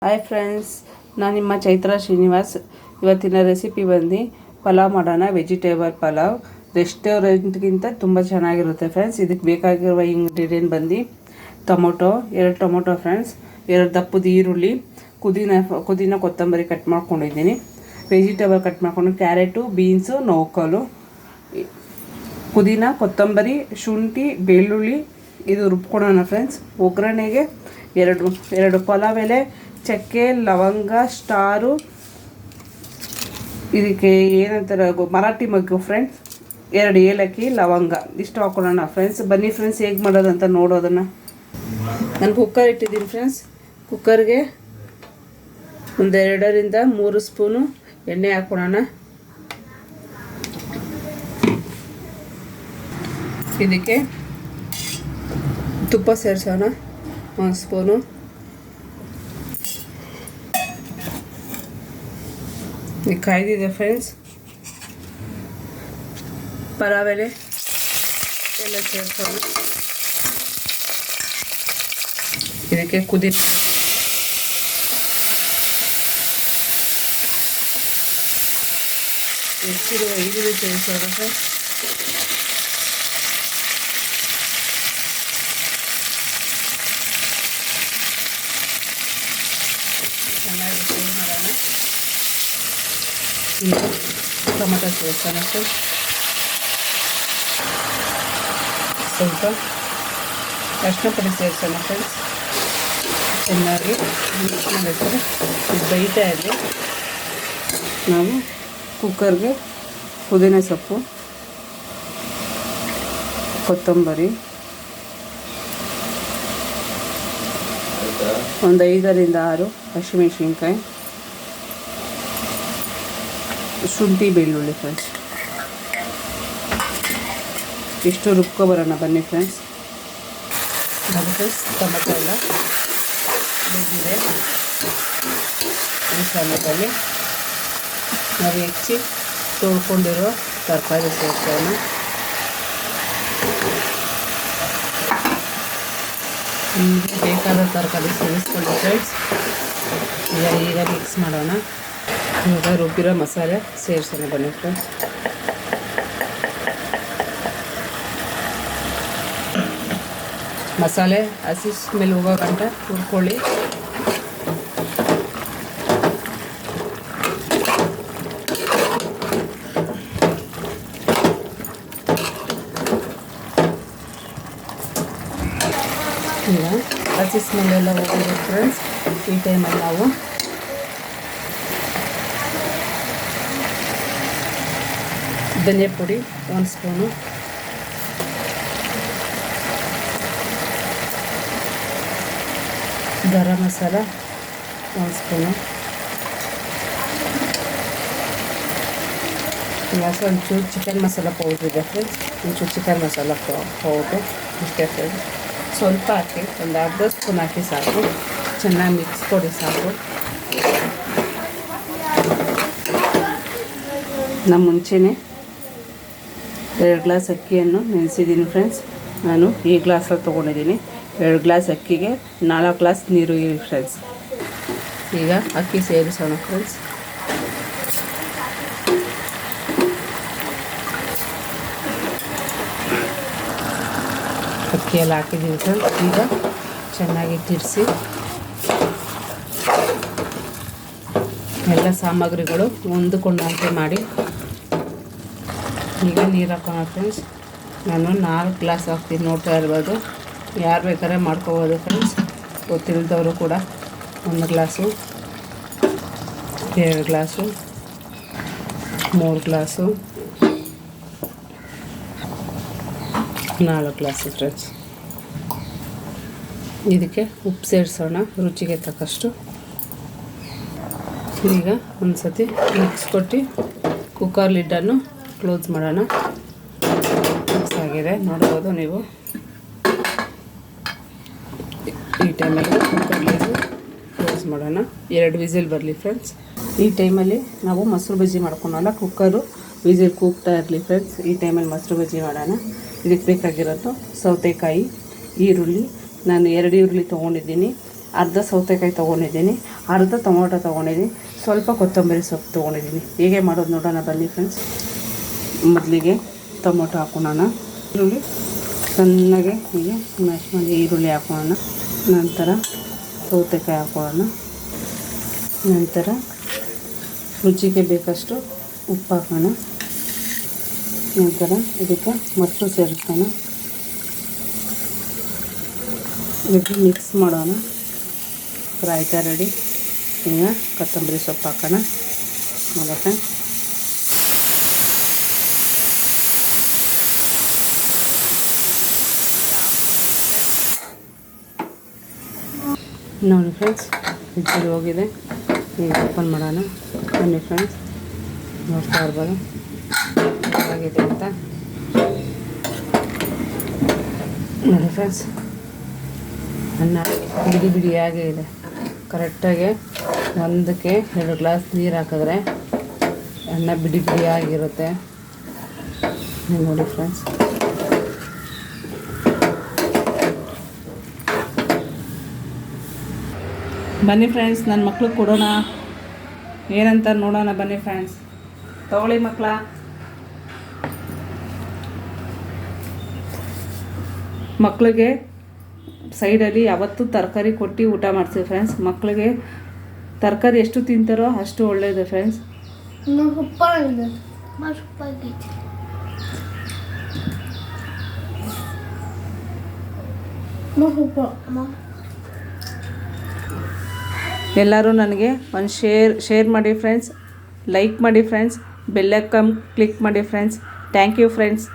Hi friends, ನಾನು ನಿಮ್ಮ ಚೈತ್ರ ಶ್ರೀನಿವಾಸ್. ಇವತ್ತಿನ ರೆಸಿಪಿ ಬಂದು ಪಲಾವ್ ಮಾಡೋಣ. ವೆಜಿಟೇಬಲ್ ಪಲಾವ್ ರೆಸ್ಟೋರೆಂಟ್ಗಿಂತ ತುಂಬ ಚೆನ್ನಾಗಿರುತ್ತೆ ಫ್ರೆಂಡ್ಸ್. ಇದಕ್ಕೆ ಬೇಕಾಗಿರುವ ಇಂಗ್ರೀಡಿಯೆಂಟ್ ಬಂದು ಟೊಮೊಟೊ, 2 ಟೊಮೊಟೊ ಫ್ರೆಂಡ್ಸ್, 2 ದಪ್ಪದ ಈರುಳ್ಳಿ, ಪುದೀನ ಕೊತ್ತಂಬರಿ ಕಟ್ ಮಾಡ್ಕೊಂಡಿದ್ದೀನಿ, ವೆಜಿಟೇಬಲ್ ಕಟ್ ಮಾಡ್ಕೊಂಡು, ಕ್ಯಾರೆಟು, ಬೀನ್ಸು, ನೌಕಲು, ಪುದೀನ, ಕೊತ್ತಂಬರಿ, ಶುಂಠಿ, ಬೆಳ್ಳುಳ್ಳಿ. ಇದು ರುಬ್ಕೊಳ್ಳೋಣ ಫ್ರೆಂಡ್ಸ್. ಒಗ್ಗರಣೆಗೆ ಎರಡು ಪಲಾವ್ ಎಲೆ, ಚಕ್ಕೆ, ಲವಂಗ, ಸ್ಟಾರು, ಇದಕ್ಕೆ ಏನಂತಾರೆ ಮರಾಠಿ ಮಗ್ಗು ಫ್ರೆಂಡ್ಸ್, 2 ಏಲಕ್ಕಿ, ಲವಂಗ ಇಷ್ಟು ಹಾಕೊಳ್ಳೋಣ ಫ್ರೆಂಡ್ಸ್. ಬನ್ನಿ ಫ್ರೆಂಡ್ಸ್, ಹೇಗೆ ಮಾಡೋದಂತ ನೋಡೋದನ್ನು. ನಾನು ಕುಕ್ಕರ್ ಇಟ್ಟಿದ್ದೀನಿ ಫ್ರೆಂಡ್ಸ್. ಕುಕ್ಕರ್ಗೆ ಒಂದು 2ರಿಂದ 3 ಸ್ಪೂನು ಎಣ್ಣೆ ಹಾಕೊಳ್ಳೋಣ. ಇದಕ್ಕೆ ತುಪ್ಪ ಸೇರಿಸೋಣ, 1 ಸ್ಪೂನು. ಇದು ಕಾಯ್ದಿದೆ ಫ್ರೆಂಡ್ಸ್. ಪಲಾವ್ ಎಲೆ ಎಲ್ಲ ಸೇರಿಸೋಣ. ಇದಕ್ಕೆ ಕುದೀನ ಹೆಚ್ಚಿರುವ ಈರುಳ್ಳಿ ಸೇರಿಸೋಣ ಫ್ರೆಂಡ್ಸ್. ಚೆನ್ನಾಗಿ ಫ್ರೈ ಮಾಡೋಣ. ಟೊಮೆಟೊ ಸೇರಿಸೋಣ ಫ್ರೆಂಡ್ಸ್. ಸ್ವಲ್ಪ ಅರಿಶಿನ ಪುಡಿ ಸೇರಿಸೋಣ ಫ್ರೆಂಡ್ಸ್. ಚೆನ್ನಾಗಿ ಮಿಕ್ಸ್ ಮಾಡಿದ್ರೆ ಇದು ಬೈತಾ ಇರಲಿ. ನಾವು ಕುಕ್ಕರ್ಗೆ ಪುದೀನ ಸೊಪ್ಪು, ಕೊತ್ತಂಬರಿ, ಒಂದು 5ರಿಂದ 6 ಹಸಿಮೆಣಸಿನ್ಕಾಯಿ, ಶುಂಠಿ, ಬೆಳ್ಳುಳ್ಳಿ ಫ್ರೆಂಡ್ಸ್, ಇಷ್ಟು ರುಬ್ಕೊಬರೋಣ. ಬನ್ನಿ ಫ್ರೆಂಡ್ಸ್. ನೋಡಿ ಫ್ರೆಂಡ್ಸ್, ಟೊಮೆಟೊ ಎಲ್ಲ ಬೆಂದಿದೆ. ಈ ಸಮಯದಲ್ಲಿ ನಾವು ಹೆಚ್ಚಿ ತೊಳ್ಕೊಂಡಿರೋ ತರಕಾರಿ ಸೇರಿಸೋಣ. ನಿಮಗೆ ಬೇಕಾದ ತರಕಾರಿ ಸೇರಿಸ್ಕೊಳ್ಳಿ ಫ್ರೆಂಡ್ಸ್. ಈಗ ಮಿಕ್ಸ್ ಮಾಡೋಣ. ಇವಾಗ ರುಬ್ಬಿರೋ ಮಸಾಲೆ ಸೇರಿಸೋಣ. ಬನ್ನಿ ಫ್ರೆಂಡ್ಸ್. ಮಸಾಲೆ ಹಸಿ ಸ್ಮೆಲ್ ಹೋಗೋ ಗಂಟ ಹುರ್ಕೊಳ್ಳಿ. ಈಗ ಹಸಿ ಸ್ಮೆಲ್ ಎಲ್ಲ ಹೋಗಿದೆ ಫ್ರೆಂಡ್ಸ್. ಈ ಟೈಮಲ್ಲಿ ನಾವು ಧನಿಯಾ ಪುಡಿ 1 ಸ್ಪೂನು, ಗರಂ ಮಸಾಲ 1 ಸ್ಪೂನು, ಒಂಚೂರು ಚಿಕನ್ ಮಸಾಲ ಪೌಡ್ರ್ ಇದೆ ಫ್ರೆಂಡ್ಸ್. ಒಂಚೂರು ಚಿಕನ್ ಮಸಾಲ ಪೌಡ್ರು ಇಷ್ಟೇ ಫ್ರೆಂಡ್ಸ್. ಸ್ವಲ್ಪ ಹಾಕಿ ಒಂದು ಅರ್ಧ ಸ್ಪೂನ್ ಹಾಕಿ ಸಾಕು. ಚೆನ್ನಾಗಿ ಮಿಕ್ಸ್ ಕೊಡಿ ಸಾಕು. ನಾನು ಮುಂಚೆನೇ 2 ಗ್ಲಾಸ್ ಅಕ್ಕಿಯನ್ನು ನೆನೆಸಿದ್ದೀನಿ ಫ್ರೆಂಡ್ಸ್. ನಾನು ಈ ಗ್ಲಾಸಲ್ಲಿ ತೊಗೊಂಡಿದ್ದೀನಿ. 2 ಗ್ಲಾಸ್ ಅಕ್ಕಿಗೆ 4 ಗ್ಲಾಸ್ ನೀರು ಇರಿ ಫ್ರೆಂಡ್ಸ್. ಈಗ ಅಕ್ಕಿ ಸೇರಿಸೋಣ ಫ್ರೆಂಡ್ಸ್. ಅಕ್ಕಿ ಎಲ್ಲ ಹಾಕಿದ್ದೀವಿ ಫ್ರೆಂಡ್ಸ್. ಈಗ ಚೆನ್ನಾಗಿ ತಿರ್ಸಿ ಎಲ್ಲ ಸಾಮಗ್ರಿಗಳು ಹೊಂದಿಕೊಂಡಂತೆ ಮಾಡಿ ಈಗ ನೀರು ಹಾಕೋಣ ಫ್ರೆಂಡ್ಸ್. ನಾನು 4 ಗ್ಲಾಸ್ ಹಾಕ್ತೀನಿ, ನೋಡ್ತಾ ಇರ್ಬೋದು. ಯಾರು ಬೇಕಾದ್ರೆ ಮಾಡ್ಕೋಬೋದು ಫ್ರೆಂಡ್ಸ್. ಗೊತ್ತಿಲ್ಲದವರು ಕೂಡ 1 glass, 2 glass, 3 glass, 4 glass friends. ಇದಕ್ಕೆ ಉಪ್ಪು ಸೇರಿಸೋಣ ರುಚಿಗೆ ತಕ್ಕಷ್ಟು. ಈಗ ಒಂದು ಸತಿ ಮಿಕ್ಸ್ ಕೊಟ್ಟು ಕುಕ್ಕರ್ ಲಿಡ್ಡನ್ನು ಕ್ಲೋಸ್ ಮಾಡೋಣ. ಮಿಕ್ಸ್ ಆಗಿದೆ ನೋಡ್ಬೋದು ನೀವು. ಈ ಟೈಮಲ್ಲಿ ಕುಕ್ಕರ್ ಲಿಡ್ಡು ಕ್ಲೋಸ್ ಮಾಡೋಣ. 2 ವಿಸಿಲ್ ಬರಲಿ ಫ್ರೆಂಡ್ಸ್. ಈ ಟೈಮಲ್ಲಿ ನಾವು ಮೊಸರು ಬಜ್ಜಿ ಮಾಡ್ಕೊಳಲ್ಲ. ಕುಕ್ಕರು ವಿಸಿಲ್ ಕೂಗ್ತಾ ಇರಲಿ ಫ್ರೆಂಡ್ಸ್. ಈ ಟೈಮಲ್ಲಿ ಮೊಸರು ಬಜ್ಜಿ ಮಾಡೋಣ. ಇದಕ್ಕೆ ಬೇಕಾಗಿರೋದು ಸೌತೆಕಾಯಿ, ಈರುಳ್ಳಿ, ನಾನು 2 ಈರುಳ್ಳಿ ತೊಗೊಂಡಿದ್ದೀನಿ, ಅರ್ಧ ಸೌತೆಕಾಯಿ ತೊಗೊಂಡಿದ್ದೀನಿ, ಅರ್ಧ ಟೊಮೊಟೊ ತೊಗೊಂಡಿದ್ದೀನಿ, ಸ್ವಲ್ಪ ಕೊತ್ತಂಬರಿ ಸೊಪ್ಪು ತೊಗೊಂಡಿದ್ದೀನಿ. ಹೇಗೆ ಮಾಡೋದು ನೋಡೋಣ ಬನ್ನಿ ಫ್ರೆಂಡ್ಸ್. ಮೊದಲಿಗೆ ಟೊಮೊಟೊ ಹಾಕೋಣ, ಈರುಳ್ಳಿ ಸಣ್ಣಗೆ ಹೀಗೆ ಮ್ಯಾಶ್ ಮಾಡಿ ಈರುಳ್ಳಿ ಹಾಕೋಣ, ನಂತರ ಸೌತೆಕಾಯಿ ಹಾಕೋಣ, ನಂತರ ರುಚಿಗೆ ಬೇಕಷ್ಟು ಉಪ್ಪು ಹಾಕೋಣ, ನಂತರ ಇದಕ್ಕೆ ಮೊಸರು ಸೇರಿಸೋಣ, ಇದು ಮಿಕ್ಸ್ ಮಾಡೋಣ. ರಾಯ್ತ ರೆಡಿ. ಈಗ ಕೊತ್ತಂಬರಿ ಸೊಪ್ಪು ಹಾಕೋಣ. ನೋಡೋಕೆ ನೋಡಿ ಫ್ರೆಂಡ್ಸ್, ವಿಜಿಲ್ ಹೋಗಿದೆ. ಈಗ ಓಪನ್ ಮಾಡೋಣ ಬನ್ನಿ ಫ್ರೆಂಡ್ಸ್. ನೋಡ್ತಾ ಇರ್ಬೋದು ಆಗಿದೆ ಅಂತ. ನೋಡಿ ಫ್ರೆಂಡ್ಸ್, ಅನ್ನ ಬಿಡಿ ಬಿಡಿಯಾಗೇ ಇದೆ. ಕರೆಕ್ಟಾಗಿ ಒಂದಕ್ಕೆ 2 ಗ್ಲಾಸ್ ನೀರು ಹಾಕಿದ್ರೆ ಅನ್ನ ಬಿಡಿ ಬಿಡಿಯಾಗಿರುತ್ತೆ. ನೋಡಿ ಫ್ರೆಂಡ್ಸ್, ಬನ್ನಿ ಫ್ರೆಂಡ್ಸ್, ನನ್ನ ಮಕ್ಳಿಗೆ ಕೊಡೋಣ, ಏನಂತ ನೋಡೋಣ ಬನ್ನಿ ಫ್ರೆಂಡ್ಸ್. ತಗೊಳ್ಳಿ ಮಕ್ಕಳ. ಮಕ್ಕಳಿಗೆ ಸೈಡಲ್ಲಿ ಯಾವತ್ತೂ ತರಕಾರಿ ಕೊಟ್ಟು ಊಟ ಮಾಡ್ತೀವಿ ಫ್ರೆಂಡ್ಸ್. ಮಕ್ಕಳಿಗೆ ತರಕಾರಿ ಎಷ್ಟು ತಿಂತಾರೋ ಅಷ್ಟು ಒಳ್ಳೆಯದು ಫ್ರೆಂಡ್ಸ್. ಎಲ್ಲರೂ ನನಗೆ ಒಂದು ಶೇರ್ ಮಾಡಿ ಫ್ರೆಂಡ್ಸ್, ಲೈಕ್ ಮಾಡಿ ಫ್ರೆಂಡ್ಸ್, ಬೆಲ್ ಐಕಾನ್ ಕ್ಲಿಕ್ ಮಾಡಿ ಫ್ರೆಂಡ್ಸ್. Thank you friends.